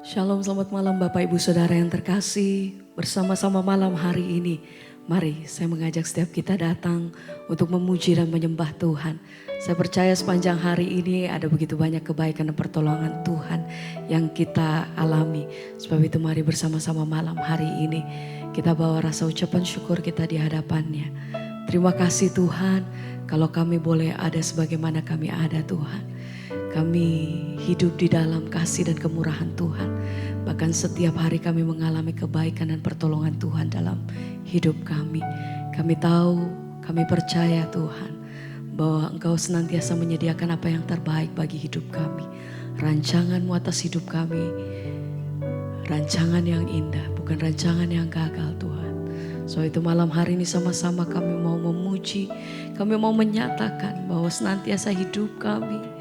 Shalom, selamat malam Bapak Ibu Saudara yang terkasih. Bersama-sama malam hari ini, mari saya mengajak setiap kita datang untuk memuji dan menyembah Tuhan. Saya percaya sepanjang hari ini ada begitu banyak kebaikan dan pertolongan Tuhan yang kita alami. Sebab itu mari bersama-sama malam hari ini kita bawa rasa ucapan syukur kita di hadapannya. Terima kasih Tuhan, kalau kami boleh ada sebagaimana kami ada Tuhan. Kami hidup di dalam kasih dan kemurahan Tuhan. Bahkan setiap hari kami mengalami kebaikan dan pertolongan Tuhan dalam hidup kami. Kami tahu, kami percaya Tuhan, bahwa Engkau senantiasa menyediakan apa yang terbaik bagi hidup kami. Rancangan-Mu atas hidup kami, rancangan yang indah, bukan rancangan yang gagal Tuhan. So itu malam hari ini sama-sama kami mau memuji, kami mau menyatakan bahwa senantiasa hidup kami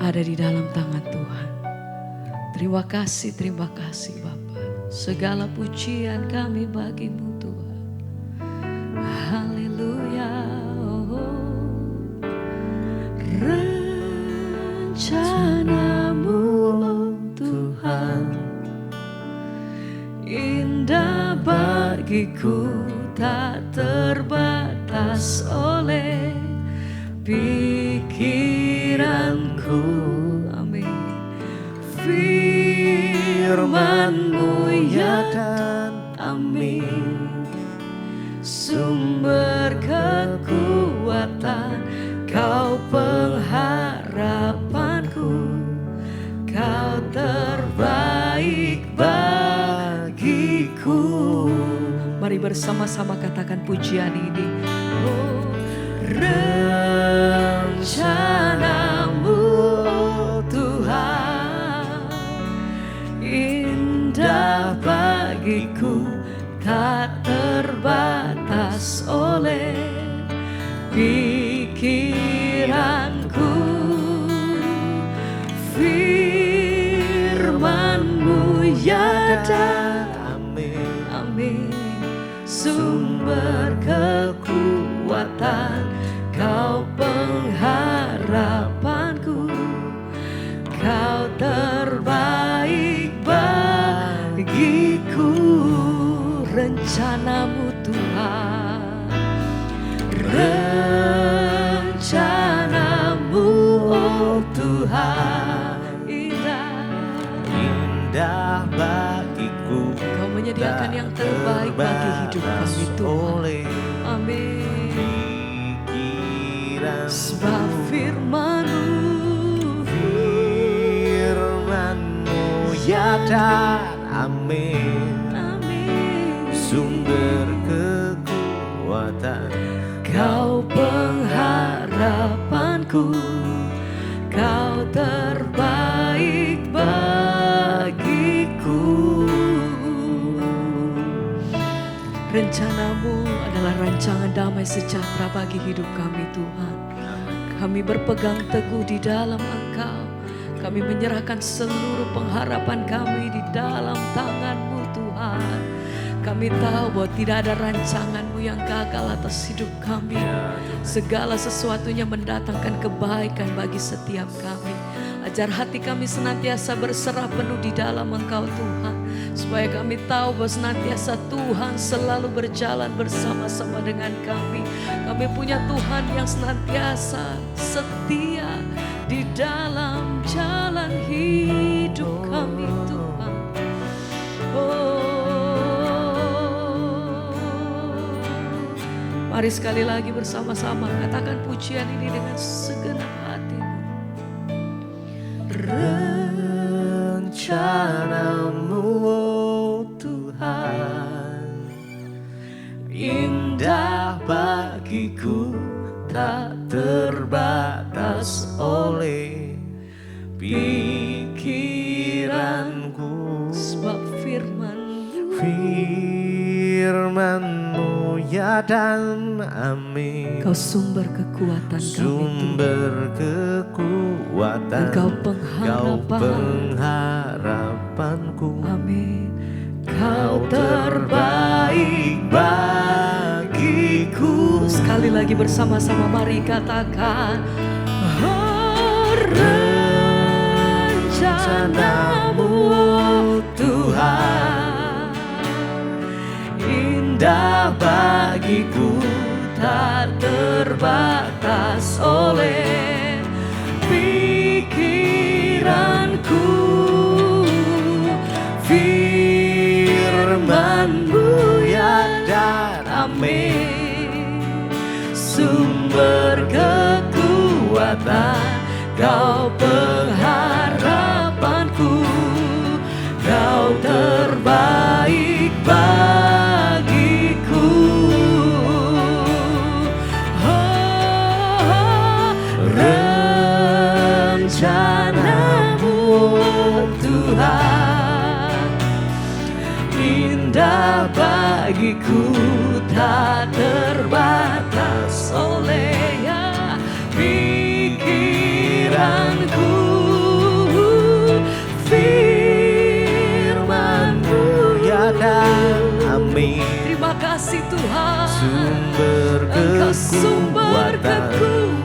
ada di dalam tangan Tuhan. Terima kasih Bapa. Segala pujian kami bagi-Mu Tuhan. Haleluya. Rencana-Mu oh Tuhan, indah bagiku, tak terbatas oleh pikiranku. Amin. Firman-Mu ya dan amin. Sumber kekuatan, Kau pengharapanku, Kau terbaik bagiku. Mari bersama-sama katakan pujian ini. Oh, rencana-Mu oh Tuhan, indah bagiku, tak terbatas oleh pikiranku. Firman-Mu ya dan amin. Sumber kekuatan, Kau pengharapanku, Kau terbaik bagiku. Rencana-Mu Tuhan, rencana-Mu oh Tuhan, indah bagiku, Kau menyediakan yang terbaik bagi hidup kami Tuhan. Amin. Sebab firman-Mu ya dan amin. Sumber kekuatan, Kau pengharapanku, Kau terbaik bagiku. Rencana-Mu adalah rancangan damai sejahtera bagi hidup kami Tuhan. Kami berpegang teguh di dalam Engkau. Kami menyerahkan seluruh pengharapan kami di dalam tangan-Mu Tuhan. Kami tahu bahwa tidak ada rancangan-Mu yang gagal atas hidup kami. Segala sesuatunya mendatangkan kebaikan bagi setiap kami. Ajar hati kami senantiasa berserah penuh di dalam Engkau Tuhan. Supaya kami tahu bahwa senantiasa Tuhan selalu berjalan bersama-sama dengan kami. Kami punya Tuhan yang senantiasa setia di dalam jalan hidup kami Tuhan. Mari sekali lagi bersama-sama katakan pujian ini dengan segenap hatimu. rencana-Mu oh Tuhan, indah bagiku, tak terbatas oleh pikiranku. Sebab Firman-Mu ya dan amin. Kau sumber kekuatan Sumber kekuatan, Engkau Kau pengharapanku, amin. Kau terbaik bagiku. Sekali lagi bersama-sama mari katakan, oh, rencana rencana-Mu Tuhan, indah bagiku, tak terbatas oleh pikiranku. Firman-Mu ya dan amin, sumber kekuatan, Kau pengharapanku, Kau terbaik bagiku. Rencana-Mu Tuhan, indah bagiku, tak terbatas oleh pikiranku. Firman-Mu ya dan amin. Terima kasih Tuhan, Engkau sumber kekuatan,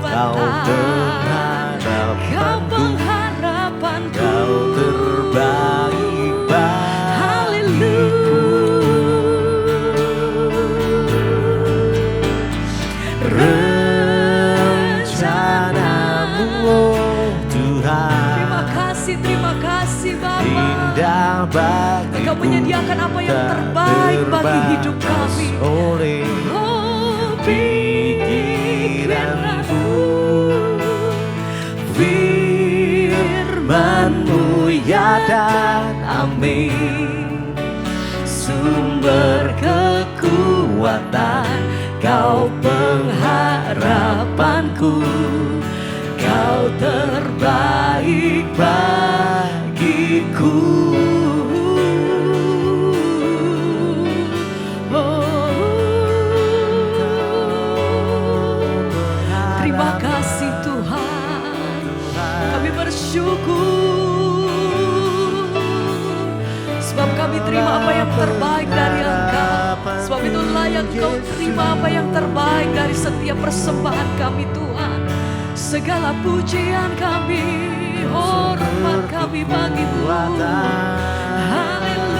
Kau pengharapanku, Kau terbaik bagiku. Haleluya. Rencana-Mu Tuhan, Terima kasih Bapa. indah bagiku, Engkau menyediakan apa yang terbaik bagi hidup kami. oleh Pikiranku, Firman-Mu ya dan amin, sumber kekuatan, Kau pengharapanku, Kau terbaik bagiku. Terima kasih Tuhan, kami bersyukur sebab kami terima apa yang terbaik dari Engkau. Sebab itu layak Engkau terima apa yang terbaik dari setiap persembahan kami Tuhan. Segala pujian kami, hormat kami bagi-Mu. Haleluya.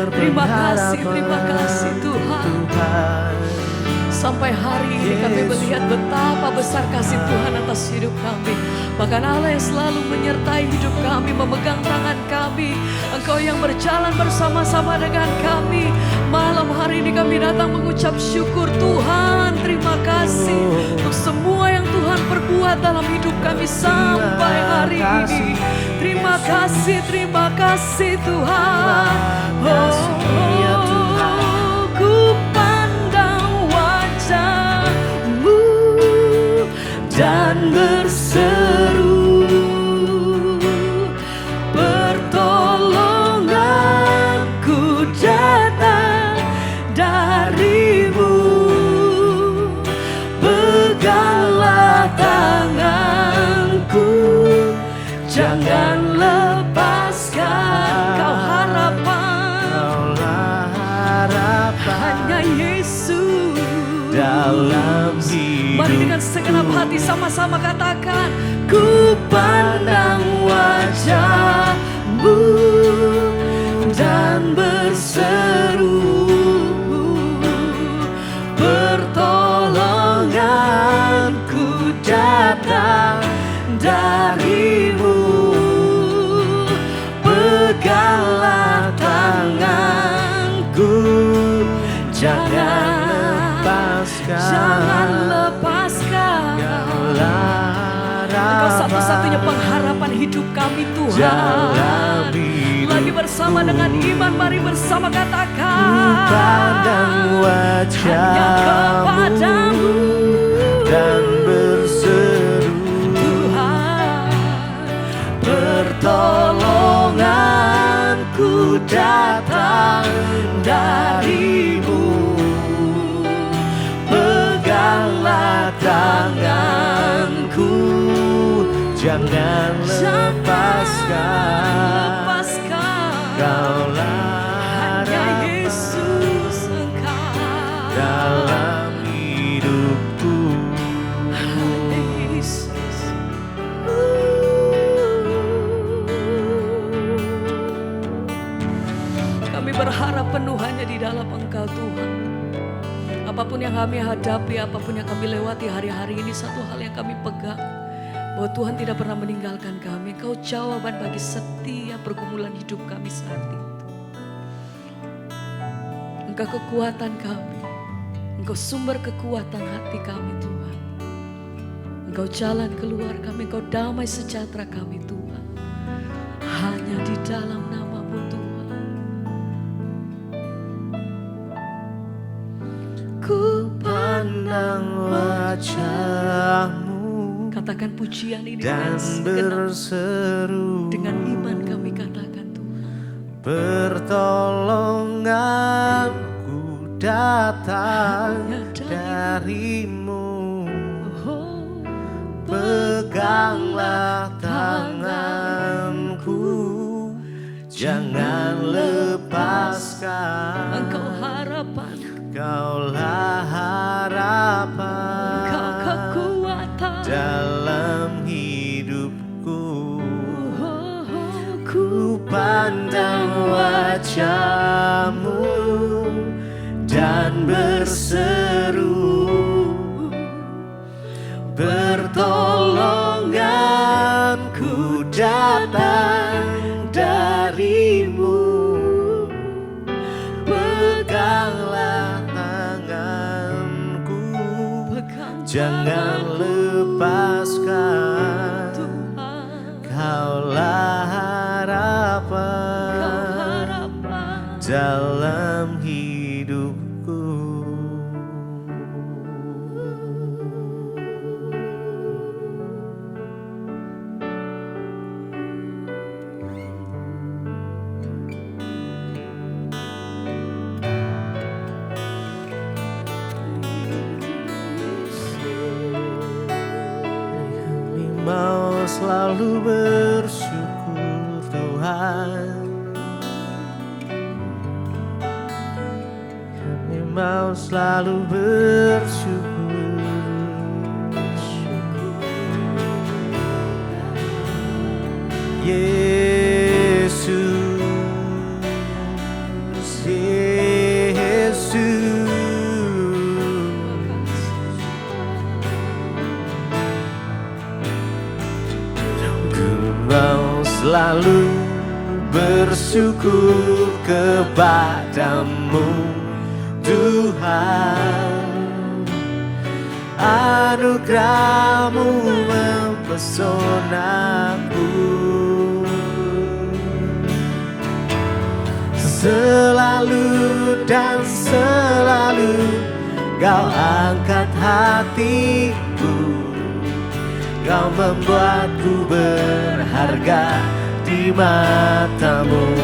Terima kasih Tuhan. Sampai hari ini kami melihat betapa besar kasih Tuhan atas hidup kami. Bahkan Allah yang selalu menyertai hidup kami, memegang tangan kami. Engkau yang berjalan bersama-sama dengan kami. Malam hari ini kami datang mengucap syukur Tuhan. Terima kasih untuk semua yang Tuhan perbuat dalam hidup kami sampai hari ini. Terima kasih Tuhan. Ku pandang wajah-Mu dan berseru, pertolonganku datang dari-Mu. Peganglah tanganku, jangan lepaskan Kau harapan, hanya Yesus dalam hidup. Mari dengan segenap hati sama-sama katakan, ku pandang wajah-Mu dan berseru, pertolonganku datang dari-Mu. Peganglah tanganku, jangan lepaskan. Engkau satu-satunya pengharapan hidup kami Tuhan. Lagi bersama dengan iman, mari bersama katakan, Pandang hanya wajah-Mu kepadamu dan berseru, Tuhan, pertolonganku datang dari-Mu. Peganglah tanganku, jangan lepaskan. Kaulah hanya Yesus Engkau dalam hidup apapun yang kami hadapi, apapun yang kami lewati hari-hari ini, satu hal yang kami pegang, bahwa Tuhan tidak pernah meninggalkan kami. Engkau jawaban bagi setiap pergumulan hidup kami saat itu. Engkau kekuatan kami, Engkau sumber kekuatan hati kami Tuhan. Engkau jalan keluar kami, Engkau damai sejahtera kami Tuhan. Hanya di dalam nama-Mu Tuhan. Ku pandang wajah-Mu katakan pujian ini dan berseru, dengan iman kami katakan Tuhan. Pertolonganku datang dari-Mu. Peganglah tanganku, jangan lepaskan. Engkau harapan, Kaulah harapan, Engkau kekuatan dalam hidupku. Ku pandang wajah-Mu dan berseru, pertolonganku datang dari-Mu. Peganglah tanganku, jangan lepaskan. Kaulah harapan dalam hidupku. Mau selalu bersyukur Tuhan, kami mau selalu bersyukur. Yesus, Yesus, mau selalu bersyukur kepadamu Tuhan. Anugerah-Mu mempesonaku, selalu dan selalu Kau angkat hatiku. Kau membuatku berharga di mata-Mu.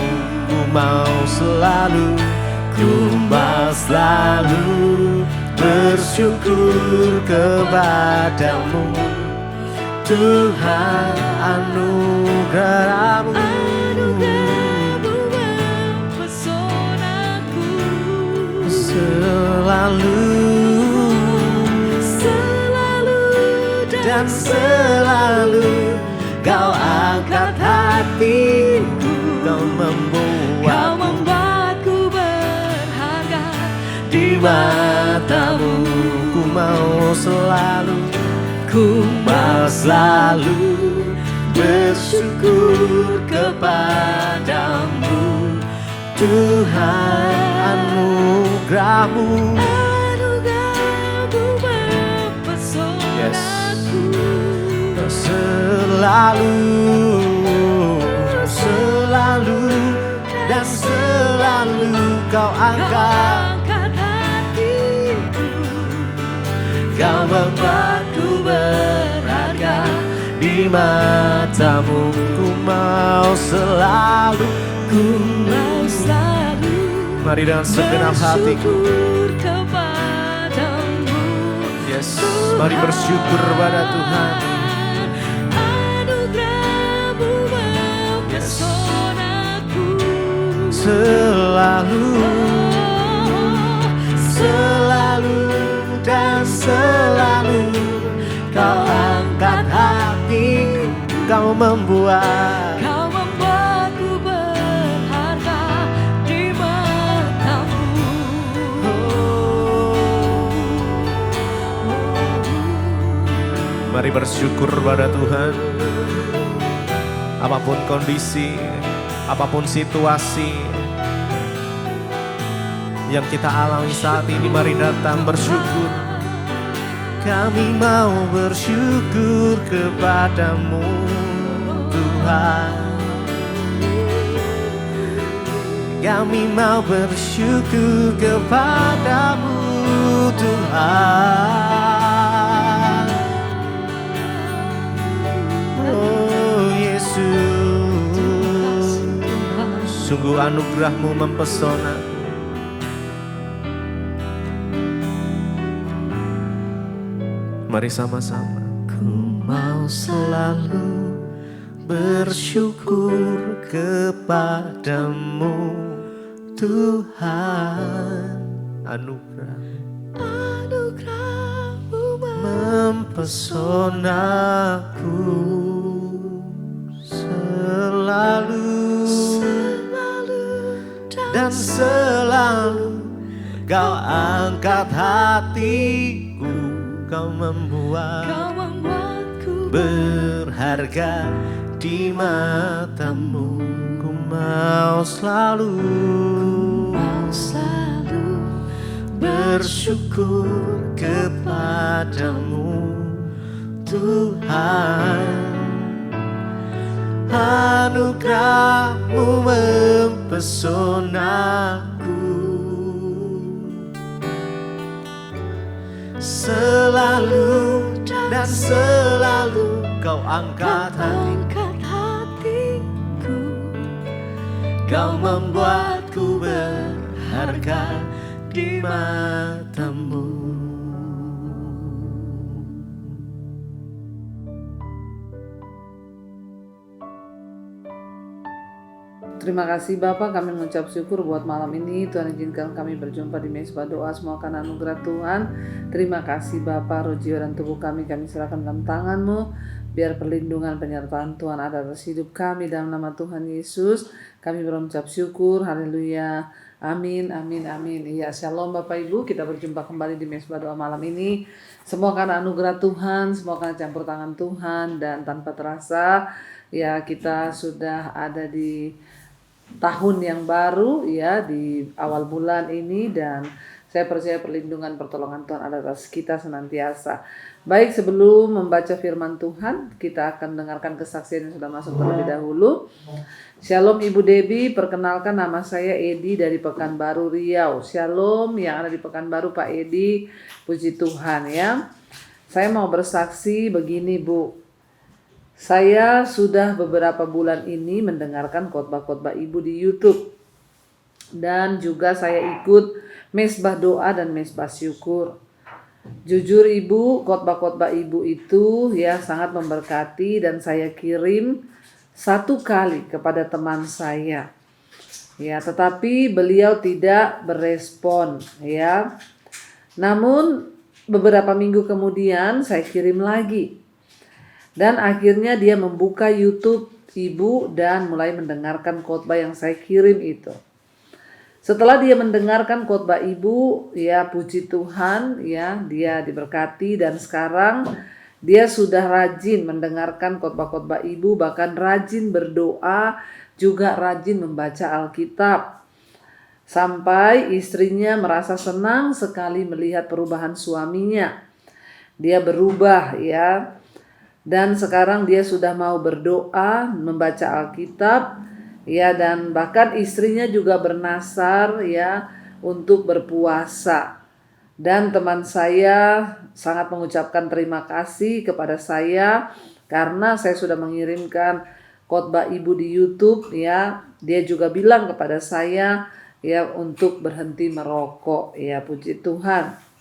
Ku mau selalu bersyukur kepadamu Tuhan. Anugerah-Mu mempesonaku, selalu dan selalu Kau angkat hatiku. Kau membuatku berharga di mata-Mu. Ku mau selalu bersyukur kepadamu Tuhan. Anugerah-Mu selalu dan selalu Kau angkat hatiku. Kau membuatku berharga di mata-Mu. Ku mau selalu mari dengan segenap hatiku. Yes, mari bersyukur pada Tuhan. Selalu dan selalu Kau angkat hatiku. Kau membuatku berharga di mata-Mu. Mari bersyukur pada Tuhan. Apapun kondisi, apapun situasi yang kita alami saat ini, mari datang bersyukur. Kami mau bersyukur kepadamu Tuhan. Kami mau bersyukur kepadamu Tuhan. Oh Yesus, sungguh anugerah-Mu mempesona. Mari sama-sama. Ku mau selalu bersyukur kepadamu Tuhan. Anugerah-Mu mempesonaku selalu dan selalu. Kau angkat hatiku, Kau membuatku berharga di mata-Mu. Ku mau selalu bersyukur kepadamu Tuhan. Anugerah-Mu mempesonaku selalu dan selalu. Kau angkat hatiku, Kau membuatku berharga di mata-Mu. Terima kasih Bapak, kami mengucap syukur buat malam ini. Tuhan izinkan kami berjumpa di Mezbah Doa, semua karena anugerah Tuhan. Terima kasih Bapak, roh jiwa dan tubuh kami serahkan dalam tangan-Mu. Biar perlindungan penyertaan Tuhan ada atas hidup kami, dalam nama Tuhan Yesus. Kami berucap syukur, haleluya, amin, amin, amin. Ya, shalom Bapak Ibu, kita berjumpa kembali di Mezbah Doa malam ini. Semua karena anugerah Tuhan, semua karena campur tangan Tuhan. Dan tanpa terasa, ya kita sudah ada di tahun yang baru, ya, di awal bulan ini, dan saya percaya perlindungan pertolongan Tuhan ada atas kita senantiasa. Baik, sebelum membaca firman Tuhan, kita akan dengarkan kesaksian yang sudah masuk terlebih dahulu. Shalom Ibu Debbie, perkenalkan nama saya Edi dari Pekanbaru Riau. Shalom yang ada di Pekanbaru Pak Edi, puji Tuhan ya. Saya mau bersaksi begini Bu. Saya sudah beberapa bulan ini mendengarkan khotbah-khotbah Ibu di YouTube. Dan juga saya ikut Mezbah Doa dan Mezbah Syukur. Jujur Ibu, khotbah-khotbah Ibu itu ya sangat memberkati, dan saya kirim 1 kali kepada teman saya. Ya, tetapi beliau tidak berespon ya. Namun beberapa minggu kemudian saya kirim lagi. Dan akhirnya dia membuka YouTube Ibu dan mulai mendengarkan khotbah yang saya kirim itu. Setelah dia mendengarkan khotbah Ibu, ya puji Tuhan, ya dia diberkati, dan sekarang dia sudah rajin mendengarkan khotbah-khotbah Ibu, bahkan rajin berdoa, juga rajin membaca Alkitab. Sampai istrinya merasa senang sekali melihat perubahan suaminya. Dia berubah ya. Dan sekarang dia sudah mau berdoa, membaca Alkitab, ya, dan bahkan istrinya juga bernasar ya untuk berpuasa. Dan teman saya sangat mengucapkan terima kasih kepada saya karena saya sudah mengirimkan khotbah Ibu di YouTube ya. Dia juga bilang kepada saya ya untuk berhenti merokok ya, puji Tuhan.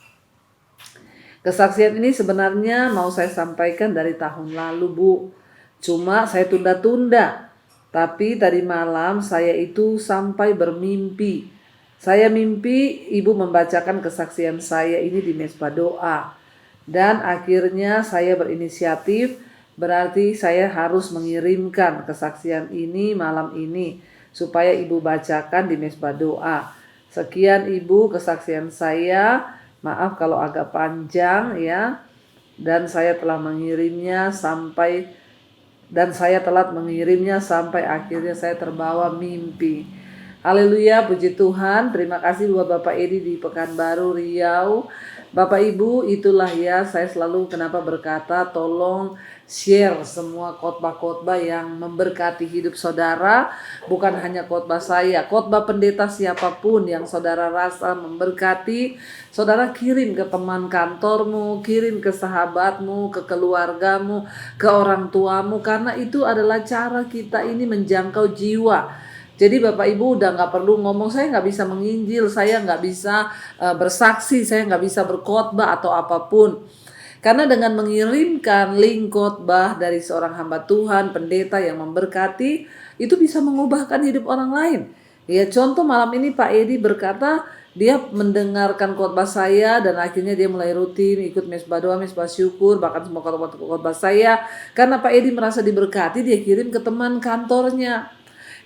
Kesaksian ini sebenarnya mau saya sampaikan dari tahun lalu Bu. Cuma saya tunda-tunda. Tapi tadi malam saya itu sampai bermimpi. Saya mimpi Ibu membacakan kesaksian saya ini di Mezbah Doa. Dan akhirnya saya berinisiatif, berarti saya harus mengirimkan kesaksian ini malam ini supaya Ibu bacakan di Mezbah Doa. Sekian Ibu kesaksian saya. Maaf kalau agak panjang ya. dan saya telah mengirimnya sampai akhirnya saya terbawa mimpi. Haleluya, puji Tuhan. Terima kasih buat Bapak Edi di Pekanbaru Riau. Bapak Ibu, itulah ya, saya selalu kenapa berkata tolong share semua khotbah-khotbah yang memberkati hidup saudara. Bukan hanya khotbah saya, khotbah pendeta siapapun yang saudara rasa memberkati, saudara kirim ke teman kantormu, kirim ke sahabatmu, ke keluargamu, ke orang tuamu. Karena itu adalah cara kita ini menjangkau jiwa. Jadi Bapak Ibu udah gak perlu ngomong, saya gak bisa menginjil, saya gak bisa bersaksi, saya gak bisa berkhotbah atau apapun. Karena dengan mengirimkan link khotbah dari seorang hamba Tuhan, pendeta yang memberkati, itu bisa mengubahkan hidup orang lain. Ya, contoh malam ini Pak Edi berkata, dia mendengarkan khotbah saya dan akhirnya dia mulai rutin ikut mesbah doa, mesbah syukur, bahkan semua khotbah saya. Karena Pak Edi merasa diberkati, dia kirim ke teman kantornya.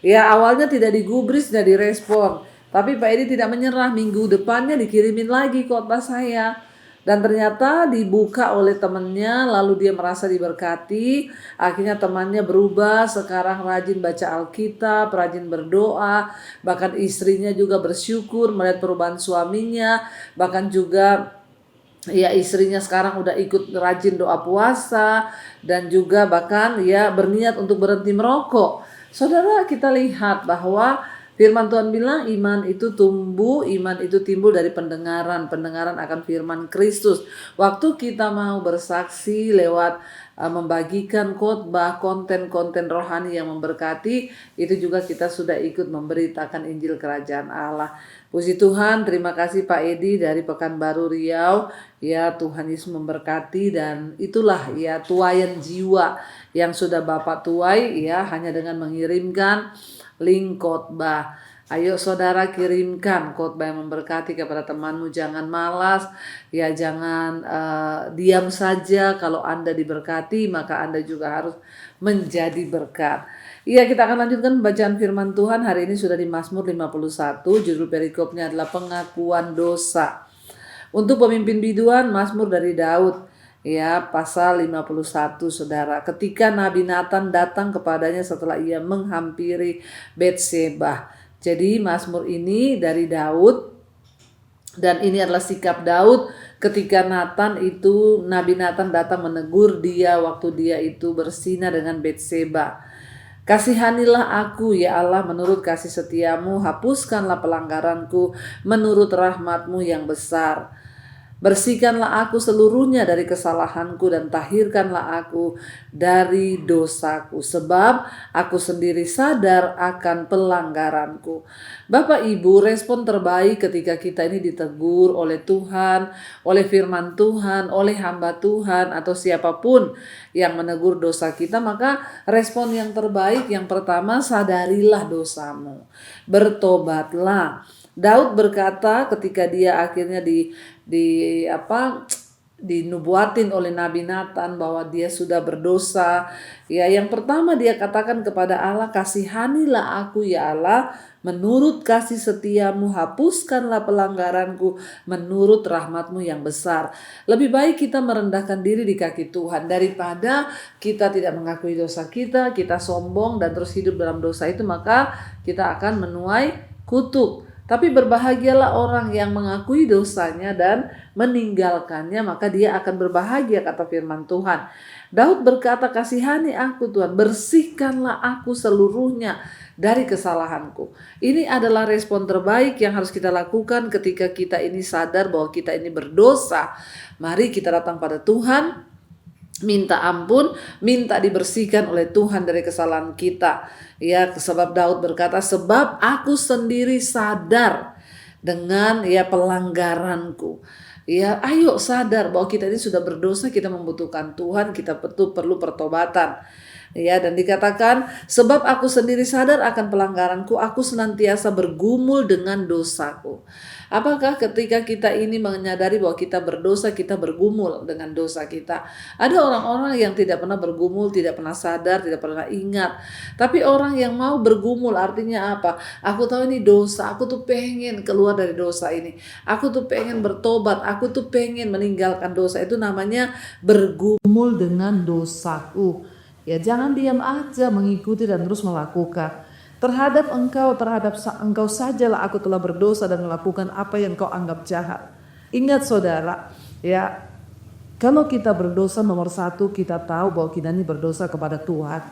Ya, awalnya tidak digubris, tidak direspon. Tapi Pak Edi tidak menyerah, minggu depannya dikirimin lagi khotbah saya. Dan ternyata dibuka oleh temannya, lalu dia merasa diberkati. Akhirnya temannya berubah, sekarang rajin baca Alkitab, rajin berdoa. Bahkan istrinya juga bersyukur melihat perubahan suaminya. Bahkan juga ya istrinya sekarang udah ikut rajin doa puasa. Dan juga bahkan ya berniat untuk berhenti merokok. Saudara, kita lihat bahwa firman Tuhan bilang iman itu tumbuh, iman itu timbul dari pendengaran akan firman Kristus. Waktu kita mau bersaksi lewat membagikan khotbah, konten-konten rohani yang memberkati, itu juga kita sudah ikut memberitakan Injil Kerajaan Allah. Puji Tuhan, terima kasih Pak Edi dari Pekanbaru Riau. Ya, Tuhan Yesus memberkati, dan itulah ya tuaian jiwa yang sudah Bapak tuai ya hanya dengan mengirimkan link khotbah. Ayo saudara, kirimkan khotbah yang memberkati kepada temanmu. Jangan malas, ya jangan diam saja. Kalau Anda diberkati, maka Anda juga harus menjadi berkat. Iya, kita akan lanjutkan bacaan firman Tuhan. Hari ini sudah di Mazmur 51, judul perikopnya adalah pengakuan dosa. Untuk pemimpin biduan, Mazmur dari Daud. Ya, pasal 51 saudara. Ketika Nabi Nathan datang kepadanya setelah ia menghampiri Betseba. Jadi Mazmur ini dari Daud, dan ini adalah sikap Daud ketika Nabi Nathan datang menegur dia waktu dia itu berzina dengan Betseba. Kasihanilah aku ya Allah menurut kasih setiamu, hapuskanlah pelanggaranku menurut rahmatmu yang besar. Bersihkanlah aku seluruhnya dari kesalahanku dan tahirkanlah aku dari dosaku, sebab aku sendiri sadar akan pelanggaranku. Bapak Ibu, respon terbaik ketika kita ini ditegur oleh Tuhan, oleh firman Tuhan, oleh hamba Tuhan atau siapapun yang menegur dosa kita, maka respon yang terbaik yang pertama, sadarilah dosamu, bertobatlah. Daud berkata ketika dia akhirnya dinubuatin oleh Nabi Nathan bahwa dia sudah berdosa. Ya, yang pertama dia katakan kepada Allah, kasihanilah aku ya Allah menurut kasih setiamu, hapuskanlah pelanggaranku menurut rahmatmu yang besar. Lebih baik kita merendahkan diri di kaki Tuhan daripada kita tidak mengakui dosa kita sombong dan terus hidup dalam dosa itu, maka kita akan menuai kutuk. Tapi berbahagialah orang yang mengakui dosanya dan meninggalkannya, maka dia akan berbahagia, kata firman Tuhan. Daud berkata, kasihani aku Tuhan, bersihkanlah aku seluruhnya dari kesalahanku. Ini adalah respon terbaik yang harus kita lakukan ketika kita ini sadar bahwa kita ini berdosa. Mari kita datang pada Tuhan, minta ampun, minta dibersihkan oleh Tuhan dari kesalahan kita. Ya, sebab Daud berkata, sebab aku sendiri sadar dengan ya pelanggaranku. Ya, ayo sadar bahwa kita ini sudah berdosa, kita membutuhkan Tuhan, kita perlu pertobatan. Ya, dan dikatakan, sebab aku sendiri sadar akan pelanggaranku, aku senantiasa bergumul dengan dosaku. Apakah ketika kita ini menyadari bahwa kita berdosa, kita bergumul dengan dosa kita? Ada orang-orang yang tidak pernah bergumul, tidak pernah sadar, tidak pernah ingat. Tapi orang yang mau bergumul artinya apa? Aku tahu ini dosa, aku tuh pengen keluar dari dosa ini. Aku tuh pengen bertobat, aku tuh pengen meninggalkan dosa. Itu namanya bergumul dengan dosaku. Ya, jangan diam aja mengikuti dan terus melakukan. Terhadap engkau sajalah aku telah berdosa dan melakukan apa yang kau anggap jahat. Ingat saudara, ya, kalau kita berdosa, nomor satu kita tahu bahwa kita ini berdosa kepada Tuhan.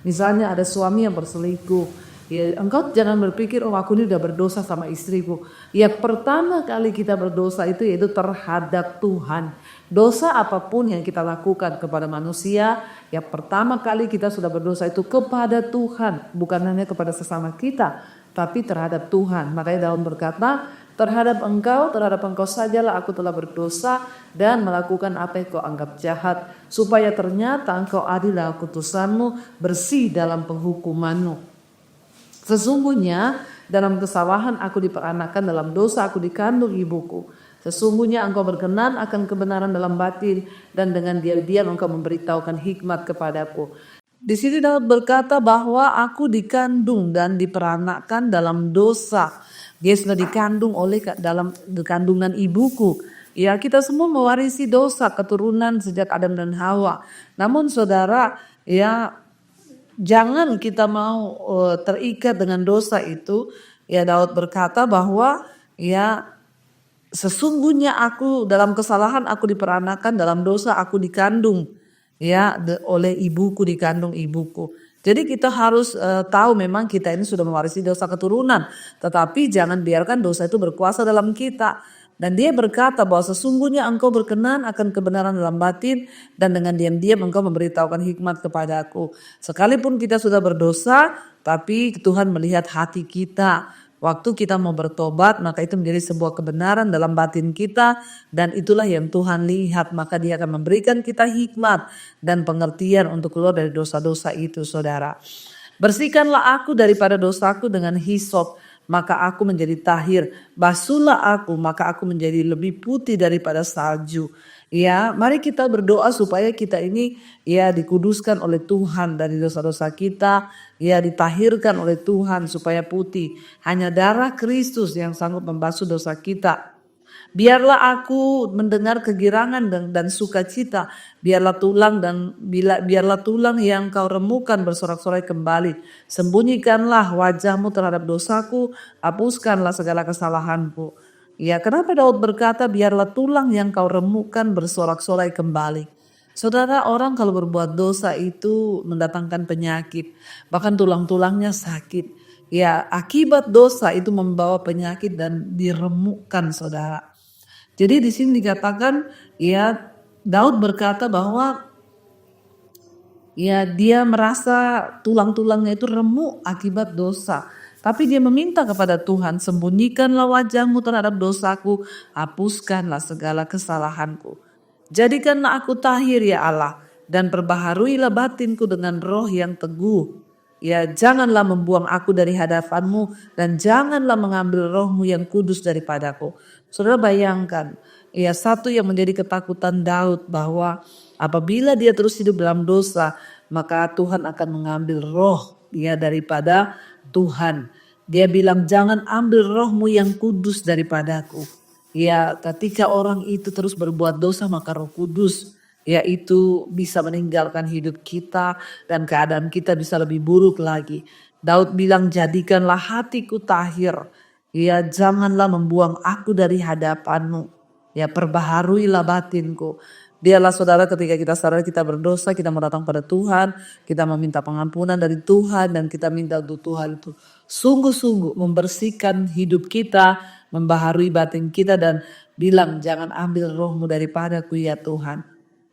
Misalnya ada suami yang berselingkuh, ya engkau jangan berpikir, oh aku ini udah berdosa sama istriku. Ya, pertama kali kita berdosa itu yaitu terhadap Tuhan. Dosa apapun yang kita lakukan kepada manusia, ya pertama kali kita sudah berdosa itu kepada Tuhan, bukan hanya kepada sesama kita, tapi terhadap Tuhan. Makanya Daud berkata, terhadap engkau sajalah aku telah berdosa dan melakukan apa yang kau anggap jahat, supaya ternyata engkau adil dalam keputusanmu, bersih dalam penghukumanmu. Sesungguhnya dalam kesalahan aku diperanakan, dalam dosa aku dikandung ibuku. Sesungguhnya engkau berkenan akan kebenaran dalam batin, dan dengan diam-diam engkau memberitahukan hikmat kepadaku. Di sini Daud berkata bahwa aku dikandung dan diperanakan dalam dosa. Dia sudah dikandung oleh dalam kandungan ibuku. Ya, kita semua mewarisi dosa keturunan sejak Adam dan Hawa. Namun saudara, ya jangan kita mau terikat dengan dosa itu. Ya, Daud berkata bahwa ya sesungguhnya aku dalam kesalahan aku diperanakan, dalam dosa aku dikandung, ya oleh ibuku, dikandung ibuku. Jadi kita harus tahu memang kita ini sudah mewarisi dosa keturunan, tetapi jangan biarkan dosa itu berkuasa dalam kita. Dan dia berkata bahwa sesungguhnya engkau berkenan akan kebenaran dalam batin, dan dengan diam-diam engkau memberitahukan hikmat kepadaku. Sekalipun kita sudah berdosa, tapi Tuhan melihat hati kita. Waktu kita mau bertobat, maka itu menjadi sebuah kebenaran dalam batin kita, dan itulah yang Tuhan lihat. Maka Dia akan memberikan kita hikmat dan pengertian untuk keluar dari dosa-dosa itu, saudara. Bersihkanlah aku daripada dosaku dengan hisop, maka aku menjadi tahir. Basuhlah aku, maka aku menjadi lebih putih daripada salju. Ya, mari kita berdoa supaya kita ini ya dikuduskan oleh Tuhan dari dosa-dosa kita, ya ditahirkan oleh Tuhan supaya putih. Hanya darah Kristus yang sanggup membasuh dosa kita. Biarlah aku mendengar kegirangan dan sukacita, biarlah tulang yang kau remukan bersorak-sorai kembali. Sembunyikanlah wajahmu terhadap dosaku, hapuskanlah segala kesalahanku. Ya, kenapa Daud berkata biarlah tulang yang kau remukan bersorak-sorai kembali? Saudara, orang kalau berbuat dosa itu mendatangkan penyakit, bahkan tulang-tulangnya sakit. Ya, akibat dosa itu membawa penyakit dan diremukkan, saudara. Jadi di sini dikatakan, ya Daud berkata bahwa ya dia merasa tulang-tulangnya itu remuk akibat dosa. Tapi dia meminta kepada Tuhan, sembunyikanlah wajahmu terhadap dosaku, hapuskanlah segala kesalahanku. Jadikanlah aku tahir ya Allah, dan perbaharuilah batinku dengan roh yang teguh. Ya, janganlah membuang aku dari hadapanmu, dan janganlah mengambil rohmu yang kudus daripadaku. Saudara bayangkan, ya satu yang menjadi ketakutan Daud bahwa apabila dia terus hidup dalam dosa, maka Tuhan akan mengambil roh ya daripada Tuhan. Dia bilang jangan ambil rohmu yang kudus daripadaku. Ya, ketika orang itu terus berbuat dosa, maka Roh Kudus yaitu bisa meninggalkan hidup kita dan keadaan kita bisa lebih buruk lagi. Daud bilang jadikanlah hatiku tahir. Ya, janganlah membuang aku dari hadapanmu. Ya, perbaharuilah batinku. Biarlah saudara ketika kita sadar kita berdosa, kita mau datang pada Tuhan, kita meminta pengampunan dari Tuhan, dan kita minta untuk Tuhan itu sungguh-sungguh membersihkan hidup kita, membaharui batin kita, dan bilang jangan ambil rohmu daripadaku ya Tuhan.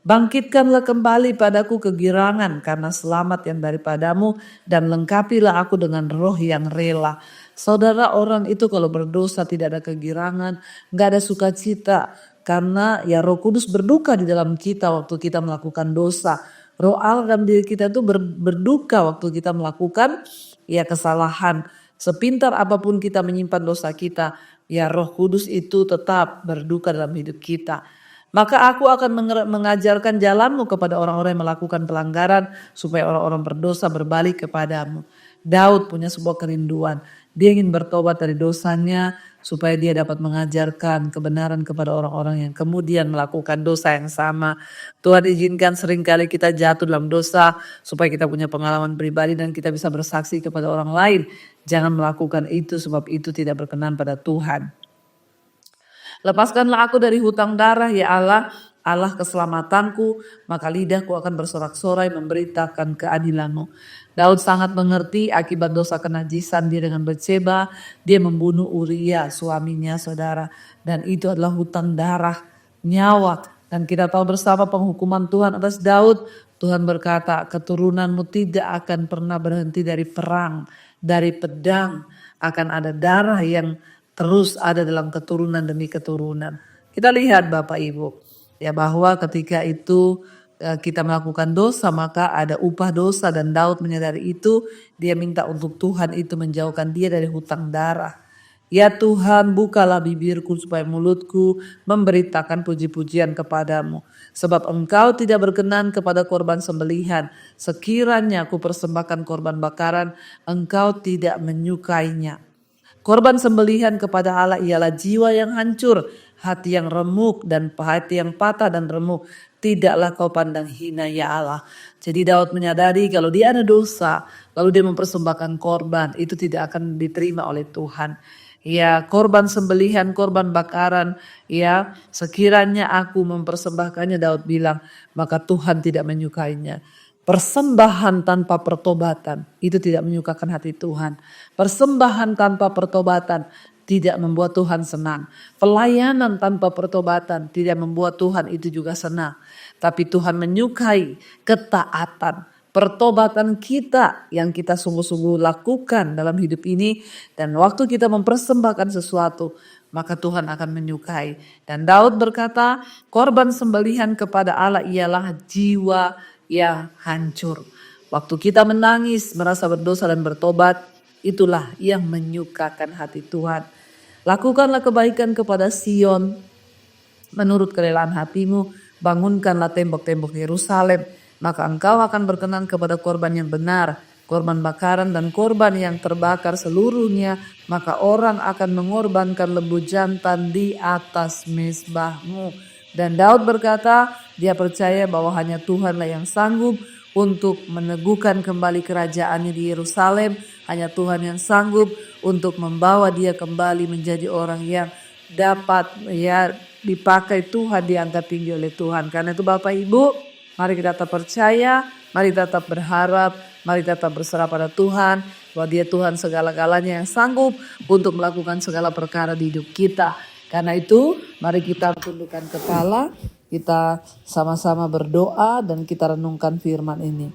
Bangkitkanlah kembali padaku kegirangan karena selamat yang daripadamu, dan lengkapilah aku dengan roh yang rela. Saudara, orang itu kalau berdosa tidak ada kegirangan, gak ada sukacita. Karena ya Roh Kudus berduka di dalam kita waktu kita melakukan dosa. Roh Allah dalam diri kita itu berduka waktu kita melakukan ya kesalahan. Sepintar apapun kita menyimpan dosa kita, ya Roh Kudus itu tetap berduka dalam hidup kita. Maka aku akan mengajarkan jalanmu kepada orang-orang yang melakukan pelanggaran, supaya orang-orang berdosa berbalik kepadamu. Daud punya sebuah kerinduan. Dia ingin bertobat dari dosanya supaya dia dapat mengajarkan kebenaran kepada orang-orang yang kemudian melakukan dosa yang sama. Tuhan izinkan seringkali kita jatuh dalam dosa supaya kita punya pengalaman pribadi dan kita bisa bersaksi kepada orang lain. Jangan melakukan itu sebab itu tidak berkenan pada Tuhan. Lepaskanlah aku dari hutang darah ya Allah, Allah keselamatanku, maka lidahku akan bersorak-sorai memberitakan keadilanmu. Daud sangat mengerti akibat dosa kenajisan dia dengan Batseba, dia membunuh Uria suaminya saudara, dan itu adalah hutang darah, nyawa. Dan kita tahu bersama penghukuman Tuhan atas Daud, Tuhan berkata keturunanmu tidak akan pernah berhenti dari perang, dari pedang, akan ada darah yang terus ada dalam keturunan demi keturunan. Kita lihat Bapak Ibu, ya bahwa ketika itu kita melakukan dosa maka ada upah dosa, dan Daud menyadari itu, dia minta untuk Tuhan itu menjauhkan dia dari hutang darah. Ya Tuhan, bukalah bibirku supaya mulutku memberitakan puji-pujian kepadamu. Sebab engkau tidak berkenan kepada korban sembelihan. Sekiranya aku persembahkan korban bakaran, engkau tidak menyukainya. Korban sembelihan kepada Allah ialah jiwa yang hancur, hati yang remuk dan hati yang patah dan remuk. Tidaklah kau pandang hina ya Allah. Jadi Daud menyadari kalau dia ada dosa, lalu dia mempersembahkan korban, itu tidak akan diterima oleh Tuhan. Ya, korban sembelihan, korban bakaran, ya sekiranya aku mempersembahkannya, Daud bilang, maka Tuhan tidak menyukainya. Persembahan tanpa pertobatan itu tidak menyukakan hati Tuhan. Persembahan tanpa pertobatan tidak membuat Tuhan senang. Pelayanan tanpa pertobatan tidak membuat Tuhan itu juga senang. Tapi Tuhan menyukai ketaatan, pertobatan kita yang kita sungguh-sungguh lakukan dalam hidup ini. Dan waktu kita mempersembahkan sesuatu, maka Tuhan akan menyukai. Dan Daud berkata, korban sembelihan kepada Allah ialah jiwa yang hancur. Waktu kita menangis, merasa berdosa dan bertobat, itulah yang menyukakan hati Tuhan. Lakukanlah kebaikan kepada Sion menurut kerelaan hatimu, bangunkanlah tembok-tembok Yerusalem, maka engkau akan berkenan kepada korban yang benar, korban bakaran dan korban yang terbakar seluruhnya, maka orang akan mengorbankan lembu jantan di atas mezbahmu. Dan Daud berkata, dia percaya bahwa hanya Tuhanlah yang sanggup untuk meneguhkan kembali kerajaannya di Yerusalem. Hanya Tuhan yang sanggup untuk membawa dia kembali menjadi orang yang dapat ya dipakai Tuhan, diangkat tinggi oleh Tuhan. Karena itu Bapak Ibu, mari kita tetap percaya, mari tetap berharap, mari tetap berserah pada Tuhan, bahwa dia Tuhan segala-galanya yang sanggup untuk melakukan segala perkara di hidup kita. Karena itu mari kita tundukkan kepala, kita sama-sama berdoa dan kita renungkan firman ini.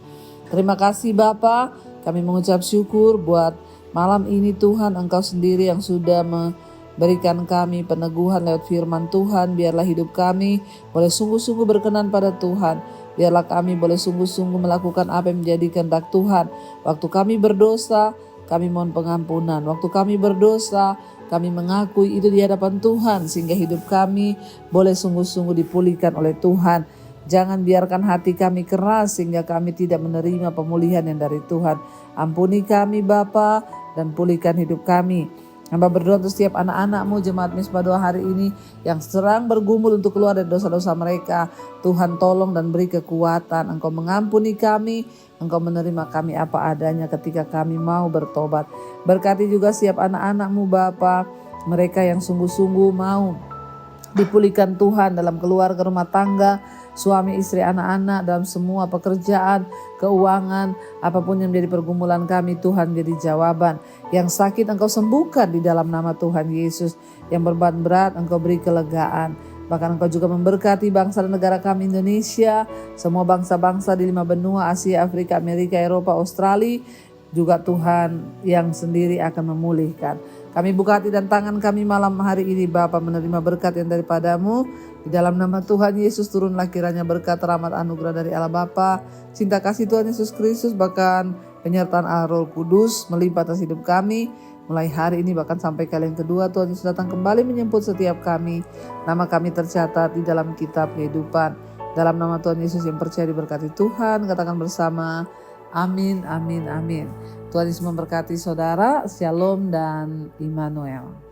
Terima kasih Bapa, kami mengucap syukur buat malam ini Tuhan, Engkau sendiri yang sudah memberikan kami peneguhan lewat firman Tuhan. Biarlah hidup kami boleh sungguh-sungguh berkenan pada Tuhan. Biarlah kami boleh sungguh-sungguh melakukan apa yang menjadi kehendak Tuhan. Waktu kami berdosa, kami mohon pengampunan. Waktu kami berdosa, kami mengakui itu di hadapan Tuhan, sehingga hidup kami boleh sungguh-sungguh dipulihkan oleh Tuhan. Jangan biarkan hati kami keras sehingga kami tidak menerima pemulihan yang dari Tuhan. Ampuni kami Bapa dan pulihkan hidup kami. Hamba berdoa untuk setiap anak-anak-Mu jemaat Mezbah Doa hari ini yang sedang bergumul untuk keluar dari dosa-dosa mereka. Tuhan tolong dan beri kekuatan. Engkau mengampuni kami, Engkau menerima kami apa adanya ketika kami mau bertobat. Berkati juga setiap anak-anak-Mu Bapa, mereka yang sungguh-sungguh mau dipulihkan Tuhan dalam keluarga, rumah tangga, suami, istri, anak-anak, dalam semua pekerjaan, keuangan, apapun yang menjadi pergumulan kami, Tuhan jadi jawaban. Yang sakit Engkau sembuhkan di dalam nama Tuhan Yesus. Yang beban berat Engkau beri kelegaan. Bahkan Engkau juga memberkati bangsa dan negara kami Indonesia, semua bangsa-bangsa di 5 benua, Asia, Afrika, Amerika, Eropa, Australia, juga Tuhan yang sendiri akan memulihkan. Kami buka hati dan tangan kami malam hari ini Bapa, menerima berkat yang daripadamu. Di dalam nama Tuhan Yesus turunlah kiranya berkat, rahmat, anugerah dari Allah Bapa, cinta kasih Tuhan Yesus Kristus, bahkan penyertaan Allah Roh Kudus melimpah atas hidup kami. Mulai hari ini bahkan sampai kali yang kedua Tuhan Yesus datang kembali menjemput setiap kami. Nama kami tercatat di dalam kitab kehidupan. Dalam nama Tuhan Yesus yang percaya diberkati Tuhan, katakan bersama, amin, amin, amin. Tuhan Yesus memberkati saudara, shalom dan Immanuel.